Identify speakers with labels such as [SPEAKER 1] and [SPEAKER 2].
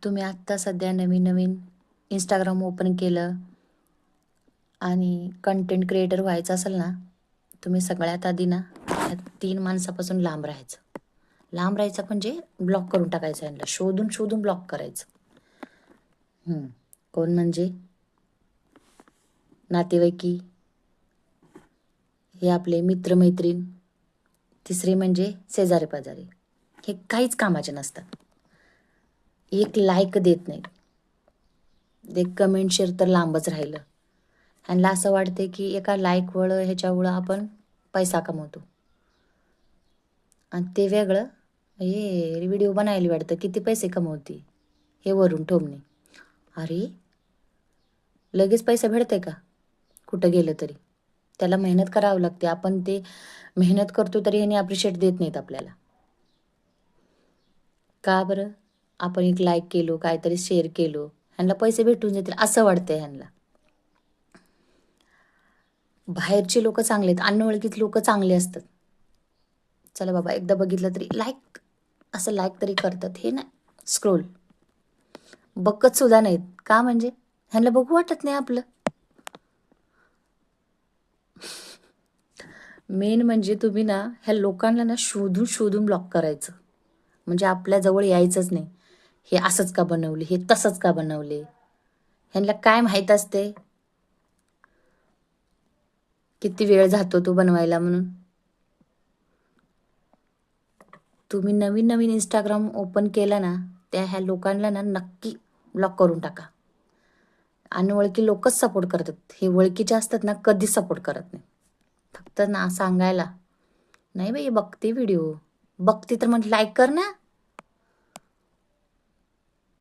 [SPEAKER 1] तुम्ही आत्ता सध्या नवीन इंस्टाग्राम ओपन केलं आणि कंटेंट क्रिएटर व्हायचं असेल ना, तुम्ही सगळ्यात आधी ना ह्या 3 माणसापासून लांब राहायचं. लांब राहायचं म्हणजे ब्लॉक करून टाकायचं यांना. शोधून शोधून ब्लॉक करायचं. कोण म्हणजे नातेवाईकी, हे आपले मित्रमैत्रीण, तिसरे म्हणजे शेजारी पाजारी. हे काहीच कामाचे नसतात. एक लाईक देत नाही, एक कमेंट शेअर तर लांबच राहिलं. ह्यांना असं वाटते की एका लाईकमुळं ह्याच्यामुळं आपण पैसा कमवतो. आणि ते वेगळं हे व्हिडिओ बनायला वाटतं किती पैसे कमवते हे वरून ठोमणे. अरे लगेच पैसा भेटते का? कुठं गेलं तरी त्याला मेहनत करावं लागते. आपण ते मेहनत करतो तरी ह्याने अप्रिशिएट देत नाहीत आपल्याला. का बरं? आपण एक लाईक केलो, काहीतरी शेअर केलो, ह्यांना पैसे भेटून जातील असं वाटतंय ह्यांना. बाहेरचे लोक चांगले आहेत, अनोळखीत लोक चांगले असतात. चला बाबा एकदा बघितलं तरी लाईक, असं लाईक तरी करतात. हे नाही, स्क्रोल बघत सुद्धा नाहीत. का म्हणजे ह्यांना बघू वाटत नाही आपलं. मेन म्हणजे तुम्ही ना ह्या लोकांना ना शोधून शोधून ब्लॉक करायचं. म्हणजे आपल्या जवळ यायचंच नाही. हे असंच का बनवले, हे तसंच का बनवले. ह्यांना काय माहीत असते किती वेळ जातो तो बनवायला म्हणून. तुम्ही नवीन इंस्टाग्राम ओपन केलं ना, त्या ह्या लोकांना ना नक्की ब्लॉक करून टाका. अनोळखी लोकच सपोर्ट करतात. हे ओळखीचे असतात ना कधीच सपोर्ट करत नाही. फक्त ना सांगायला, नाही बाई बघते व्हिडिओ, बघते तर म्हटलं लाईक कर ना.